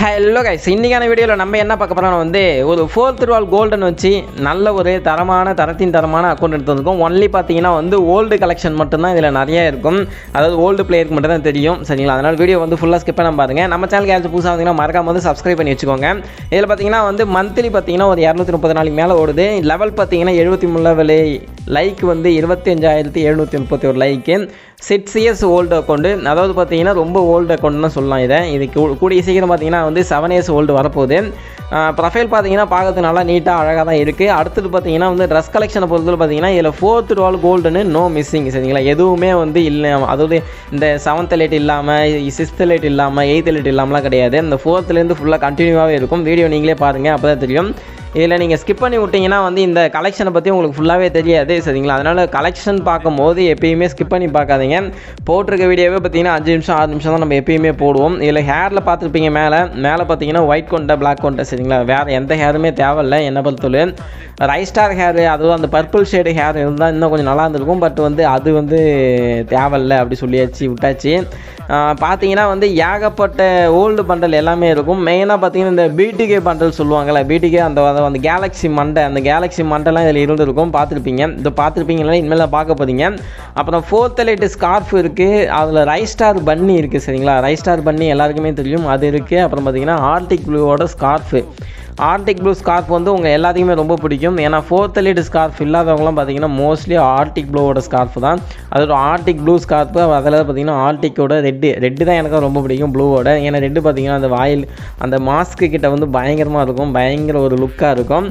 Hello guys, இன்றைக்கான வீடியோவில் நம்ம என்ன பார்க்க போகிறோம்னா ஒரு 4th roll கோல்டன் வச்சு நல்ல ஒரு தரமான அக்கௌண்ட் எடுத்து வந்திருக்கோம். ஒன்லி பார்த்தீங்கன்னா ஓல்டு கலெக்ஷன் மட்டும்தான் இதில் நிறைய இருக்கும். அதாவது ஓல்டு பிளேயருக்கு மட்டும் தான் தெரியும், சரிங்களா? அதனால் வீடியோ ஃபுல்லாக ஸ்கிப் பண்ண பாருங்கள். நம்ம சேனலுக்கு யாராச்சும் புதுசாக வந்தீங்கன்னா மறக்காம சப்ஸ்கிரைப் பண்ணி வச்சுக்கோங்க. இதில் பார்த்தீங்கன்னா மந்த்லி பார்த்தீங்கன்னா ஒரு 230 நாளைக்கு மேலே ஓடுது. லெவல் பார்த்தீங்கன்னா 73 level, like 25,731 like. 6 years old account, அதாவது பார்த்தீங்கன்னா ரொம்ப ஓல்டு அக்கௌண்ட்னு சொல்லலாம். இது கூடிய சீக்கிரம் பார்த்தீங்கன்னா 7 years ஓல்டு வரப்போகுது. ப்ரொஃபைல் பார்த்தீங்கன்னா பார்க்கறதுக்கு நல்லா நீட்டாக அழகாக தான் இருக்குது. அடுத்தது பார்த்தீங்கன்னா ட்ரெஸ் கலெக்ஷனை பொறுத்தவரை பார்த்தீங்கன்னா இதில் 4th roll கோல்டுன்னு நோ மிஸ்ஸிங், சரிங்களா? எதுவுமே இல்லை. அதாவது இந்த 7th லைட் இல்லாமல், 6th லைட் இல்லாமல், 8th லைட் இல்லாமலாம் கிடையாது. இந்த 4thலேருந்து ஃபுல்லாக கண்டினியூவாகவே இருக்கும். வீடியோ நீங்களே பாருங்கள், அப்போ தான் தெரியும். இதில் நீங்கள் ஸ்கிப் பண்ணி விட்டிங்கன்னா இந்த கலெக்ஷனை பற்றி உங்களுக்கு ஃபுல்லாகவே தெரியாது, சரிங்களா? அதனால் கலெக்ஷன் பார்க்கும்போது எப்பயுமே ஸ்கிப் பண்ணி பார்க்காதீங்க. போட்டிருக்க வீடியோவே பார்த்தீங்கன்னா 5 நிமிஷம் 6 நிமிஷம் தான் நம்ம எப்பயுமே போடுவோம். இதில் ஹேரில் பார்த்துருப்பீங்க, மேலே பார்த்தீங்கன்னா ஒயிட் கொண்ட, பிளாக் கொண்ட, சரிங்களா? வேறு எந்த ஹேருமே தேவையில்லை என்னை பொறுத்தவரை. ரைஸ்டார் ஹேரு, அதுவும் அந்த பர்பிள் ஷேடு ஹேர் இருந்தால் இன்னும் கொஞ்சம் நல்லா இருந்திருக்கும். பட் அது தேவையில்லை அப்படி சொல்லியாச்சு, விட்டாச்சு. பார்த்தீங்கன்னா ஏகப்பட்ட ஓல்டு பண்டல் எல்லாமே இருக்கும். மெயினாக பார்த்தீங்கன்னா இந்த பிடிகே பண்டல் சொல்லுவாங்கள்ல, பிடிகே அந்த கேலக்ஸி மண்டை, அந்த கேலக்ஸி மண்டெல்லாம் இதில் இருந்திருக்கும், பார்த்துருப்பீங்க. இது பார்த்துருப்பீங்களா? இனிமேல் பார்க்க போகிறீங்க. அப்புறம் 4th லைட் ஸ்கார்ஃப் இருக்குது, அதில் ரைஸ்டார் பன்னி இருக்குது, சரிங்களா? ரைஸ்டார் பன்னி எல்லாருக்குமே தெரியும், அது இருக்குது. அப்புறம் பார்த்தீங்கன்னா ஆர்டிக் ப்ளூவோட ஸ்கார்ஃபு, ஆர்டிக் ப்ளூ ஸ்கார்ஃப் உங்கள் எல்லாத்துக்குமே ரொம்ப பிடிக்கும். ஏன்னா 4th லைட் ஸ்கார்ஃப் இல்லாதவங்களாம் பார்த்தீங்கன்னா மோஸ்ட்லி ஆர்டிக் ப்ளூவோட ஸ்கார்ஃப் தான். அதோட ஆர்டிக் ப்ளூ ஸ்கார்ஃபு, அதில் பார்த்தீங்கன்னா ஆர்டிக்கோட ரெட்டு தான் எனக்கு ரொம்ப பிடிக்கும் ப்ளூவோட. ஏன்னா ரெட்டு பார்த்தீங்கன்னா அந்த வாயில் அந்த மாஸ்க்கு கிட்ட பயங்கரமாக இருக்கும், பயங்கர ஒரு லுக்காக இருக்கும்.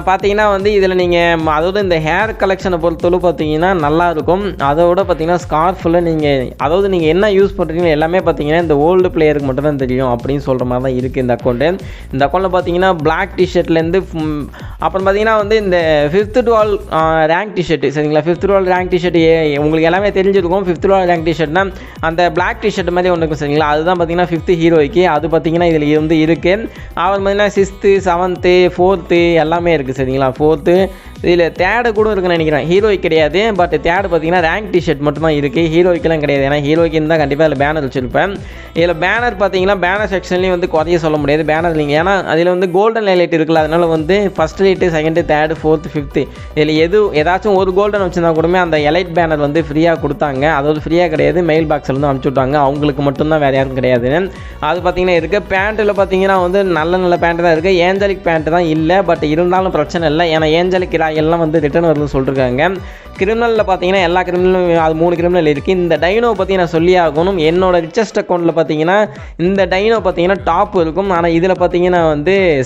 பார்த்தீங்கன்னா இதில் நீங்கள் அதாவது இந்த ஹேர் கலெக்ஷனை பொறுத்தவரை பார்த்தீங்கன்னா நல்லாயிருக்கும். அதோட பார்த்தீங்கன்னா ஸ்கார்ஃபில் நீங்கள் என்ன யூஸ் பண்ணுறீங்களோ எல்லாமே பார்த்தீங்கன்னா இந்த ஓல்டு பிளேயருக்கு மட்டும் தான் தெரியும் அப்படின்னு சொல்கிற மாதிரி தான் இருக்குது இந்த அக்கௌண்ட்டு. இந்த அக்கௌண்ட்டில் பார்த்தீங்கன்னா பிளாக் டிஷர்ட்லேருந்து அப்புறம் பார்த்தீங்கன்னா இந்த 5th roll ரேங்க் டிஷர்ட்டு, சரிங்களா? 5th roll ரேங்க் டிஷர்ட் உங்களுக்கு எல்லாமே தெரிஞ்சிருக்கும். 5th roll ரேங்க் டிஷர்ட்னா அந்த பிளாக் டிஷர்ட் மாதிரி ஒன்று இருக்கும், சரிங்களா? அதுதான் பார்த்தீங்கன்னா 5th ஹீரோய்க்கு. அது பார்த்தீங்கன்னா இதில் இருக்குது. அப்புறம் பார்த்தீங்கன்னா 6th, 7th, 4th எல்லாமே இருக்குது, சரிங்களா? 4th இதில் தேர்டு கூட இருக்குன்னு நினைக்கிறேன். ஹீரோய்க்கு கிடையாது, பட் தேர்டு பார்த்தீங்கன்னா ரேங்க் டிஷர்ட் மட்டும் தான் இருக்குது, ஹீரோய்க்கெல்லாம் கிடையாது. ஏன்னா ஹீரோய்க்கு இருந்தால் கண்டிப்பாக அதில் பேனர் வச்சுருப்பேன். இதில் பேனர் பார்த்தீங்கன்னா பேனர் செக்ஷன்லேயும் குறைய சொல்ல முடியாது பேனர் இல்லைங்க. ஏன்னா அதில் கோல்டன் ஹைலைட் இருக்குல்ல, அதனால் first light, second, third, 4th, 5th இதில் ஏதாச்சும் ஒரு கோல்டன் வச்சுருந்தா கூடமே அந்த எலைட் பேனர் ஃப்ரீயாக கொடுத்தாங்க. அதாவது ஃப்ரீயாக கிடையாது, மெயில் பாக்ஸில் அனுப்பிச்சி விட்டாங்க. அவங்களுக்கு மட்டும்தான், வேறு யாருக்கும் கிடையாது. அது பார்த்தீங்கன்னா இருக்குது. பேண்ட்டில் பார்த்தீங்கன்னா நல்ல பேண்ட்டு தான் இருக்குது. ஏஞ்சலிக் பேண்ட்டு தான் இல்லை, பட் இருந்தாலும் பிரச்சனை இல்லை. ஏன்னா ஏஞ்சலிக் எல்லாம் ரிட்டர்ன் வருதுன்னு சொல்லியிருக்காங்க. கிரிமினலில் பார்த்தீங்கன்னா எல்லா கிரிமினலும் அது 3 கிரிமினல் இருக்குது. இந்த டைனோ பற்றி நான் சொல்லி ஆகணும். என்னோட ரிச்சஸ்ட் அக்கௌண்ட்டில் பார்த்தீங்கன்னா இந்த டைனோ பார்த்தீங்கன்னா டாப் இருக்கும். ஆனால் இதில் பார்த்தீங்கன்னா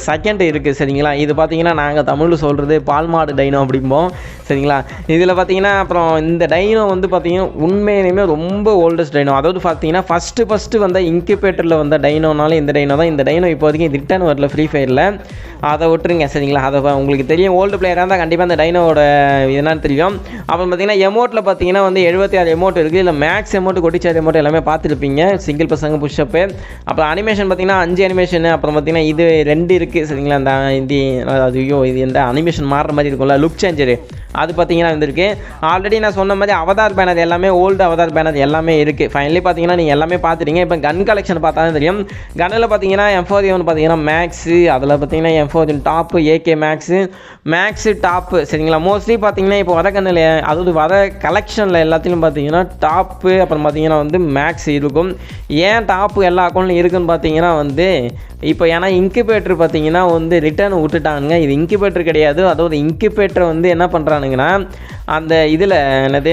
செகண்ட் இருக்குது, சரிங்களா? இது பார்த்தீங்கன்னா நாங்கள் தமிழில் சொல்கிறது பால்மாடு டைனோ அப்படிம்போம், சரிங்களா? இதில் பார்த்தீங்கன்னா அப்புறம் இந்த டைனோ பார்த்தீங்கன்னா உண்மையிலுமே ரொம்ப ஓல்டஸ்ட் டைனோ. அதாவது பார்த்தீங்கன்னா ஃபஸ்ட்டு வந்த இன்குபேட்டரில் வந்த டைனோனால இந்த டைனோ தான். இந்த டைனோ இப்போதைக்கு ரிட்டர்ன் வரல ஃப்ரீ ஃபயரில், அதை விட்டுருங்க, சரிங்களா? அதை உங்களுக்கு தெரியும், ஓல்டு பிளேயராக இருந்தால் கண்டிப்பாக அந்த டைனோட என்னன்னு தெரியும். அப்புறம் பார்த்தீங்கன்னா எமௌண்ட்டில் பார்த்தீங்கன்னா 76 எமௌண்ட் இருக்குது. இல்லை மேக்ஸ் எமௌண்ட், கொட்டிச்சார் எமௌண்ட் எல்லாமே பார்த்துருப்பீங்க, சிங்கிள் பசங்க புஷ்அப்பு. அப்புறம் அனிமேஷன் பார்த்தீங்கன்னா 5 அனிமேஷன். அப்புறம் பார்த்தீங்கன்னா இது 2 இருக்குது, சரிங்களா? அந்த இது எந்த அனிமேஷன் மாறுற மாதிரி இருக்கும்ல, லுக் சேஞ்சரு, அது பார்த்தீங்கன்னா வந்துருக்கு. ஆல்ரெடி நான் சொன்ன மாதிரி அவதார் பேனர் எல்லாமே, ஓல்டு அவதார் பேனர் எல்லாமே இருக்குது. ஃபைனலி பார்த்தீங்கன்னா நீங்கள் எல்லாமே பார்த்துட்டீங்க. இப்போ கன் கலெக்ஷன் பார்த்தா தான் தெரியும். கன்னில் பார்த்தீங்கன்னா M4A1 பார்த்தீங்கன்னா மேக்ஸு, அதில் பார்த்தீங்கன்னா M4A1 top, AK maths top, சரிங்களா? மோஸ்ட்லி பார்த்தீங்கன்னா இப்போ வர கண்ணில், அதாவது வர கலெக்ஷனில் எல்லாத்தையும் பார்த்தீங்கன்னா டாப்பு, அப்புறம் பார்த்தீங்கன்னா மேக்ஸ் இருக்கும். ஏன் டாப்பு எல்லா அக்கௌண்ட்லையும் இருக்குதுன்னு பார்த்தீங்கன்னா இப்போ ஏன்னா இன்குபேட்டர் பார்த்தீங்கன்னா ரிட்டர்ன் விட்டுட்டாங்க. இது இன்குபேட்டர் கிடையாது. அதாவது இன்குபேட்டரை என்ன பண்ணுறானுங்கன்னா அந்த இதில் என்னது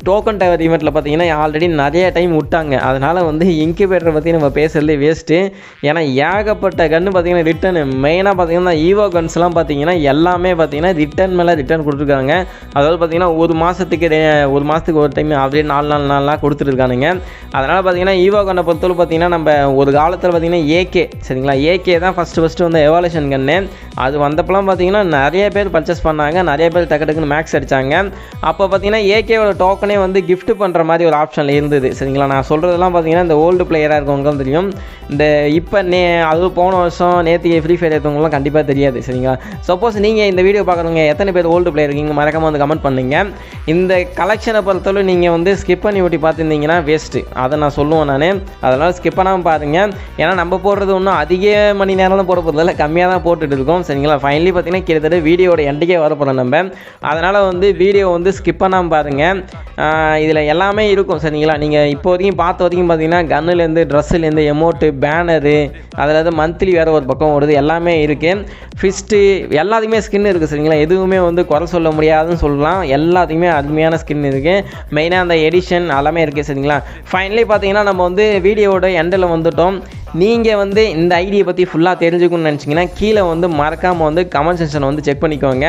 டோக்கன் டவர் ஈவெண்ட்டில் பார்த்தீங்கன்னா ஆல்ரெடி நிறைய டைம் விட்டாங்க. அதனால் இன்குபேட்டரை பற்றி நம்ம பேசுகிறதே வேஸ்ட்டு. ஏன்னா ஏகப்பட்ட கன்று பார்த்தீங்கன்னா ரிட்டன், மெயினாக பார்த்தீங்கன்னா ஈவோ கன்ஸ்லாம் பார்த்தீங்கன்னா எல்லாமே பார்த்தீங்கன்னா ரிட்டன் மேலே ரிட்டன் கொடுத்துருக்காங்க. அதாவது பார்த்தீங்கன்னா ஒரு மாதத்துக்கு ஒரு டைம் அப்படியே 4 நாளாக கொடுத்துருக்கானுங்க. அதனால் பார்த்தீங்கன்னா ஈவோ கன்னை பொறுத்தவரை பார்த்தீங்கன்னா நம்ம ஒரு காலத்தில் பார்த்தீங்கன்னா AK, சரிங்களா? AK தான் ஃபஸ்ட்டு எவாலுவேஷன் கன்று. அது வந்தப்பெல்லாம் பார்த்தீங்கன்னா நிறைய பேர் பர்ச்சேஸ் பண்ணாங்க, நிறைய பேர் டக்குன்னு மேக்ஸ் அடித்தாங்க. அப்போ பார்த்தீங்கன்னா ஏகேவோட டோக்கனே கிஃப்ட் பண்ணுற மாதிரி ஒரு ஆப்ஷனில் இருந்தது, சரிங்களா? நான் சொல்கிறதெல்லாம் பார்த்தீங்கன்னா இந்த ஓல்டு பிளேயராக இருக்கவங்க தெரியும். இந்த இப்போ அது போன வருஷம் நேற்று ஃப்ரீ ஃபயர் எடுத்தவங்களாம் கண்டிப்பாக தெரியாது, சரிங்களா? சப்போஸ் நீங்கள் இந்த வீடியோ பார்க்குறவங்க எத்தனை பேர் ஓல்டு பிளேயர் இருக்கீங்க மறக்காமல் கமெண்ட் பண்ணுங்க. இந்த கலெக்ஷனை பொறுத்தவரை நீங்கள் ஸ்கிப் பண்ணி ஓட்டி பார்த்துருந்தீங்கன்னா வேஸ்ட்டு, அதை நான் சொல்லுவேன் நான். அதனால் ஸ்கிப் பண்ணாமல் பாருங்கள். ஏன்னா நம்ம போடுறது ஒன்றும் அதிக மணி நேரம் போட போகிறதில்ல, கம்மியாக தான் போட்டுட்டு இருக்கோம் சரிங்களா. ஃபைனலி பார்த்தீங்கன்னா கிட்டத்தட்ட வீடியோட எண்டுக்கே வரப்போகிறோம் நம்ம. அதனால் வந்து வீடியோ வந்து ஸ்கிப் பண்ணாமல் பாருங்கள். இதில் எல்லாமே இருக்கும் சரிங்களா. நீங்கள் இப்போதைக்கும் பார்த்த வரைக்கும் பார்த்தீங்கன்னா கன்னுலேருந்து ட்ரெஸ்ஸுலேருந்து எமௌண்ட்டு பேனரு அதில் மந்த்லி வேறு ஒரு பக்கம் ஓடுது, எல்லாமே இருக்குது. ஃபிஸ்ட்டு எல்லாத்துக்குமே ஸ்கின் இருக்குது சரிங்களா. எதுவுமே வந்து குறை சொல்ல முடியாதுன்னு சொல்லலாம். எல்லாத்துக்குமே அருமையான ஸ்கின் இருக்குது. மெயினாக அந்த எடிஷன் எல்லாமே இருக்குது சரிங்களா. ஃபைனலி பார்த்தீங்கன்னா நம்ம வந்து வீடியோவோட எண்டில் வந்துட்டோம். நீங்கள் வந்து இந்த ஐடியை பற்றி ஃபுல்லாக தெரிஞ்சுக்கணும்னு நினச்சிங்கன்னா கீழே வந்து மறக்காமல் வந்து கமெண்ட் செக்ஷனை வந்து செக் பண்ணிக்கோங்க.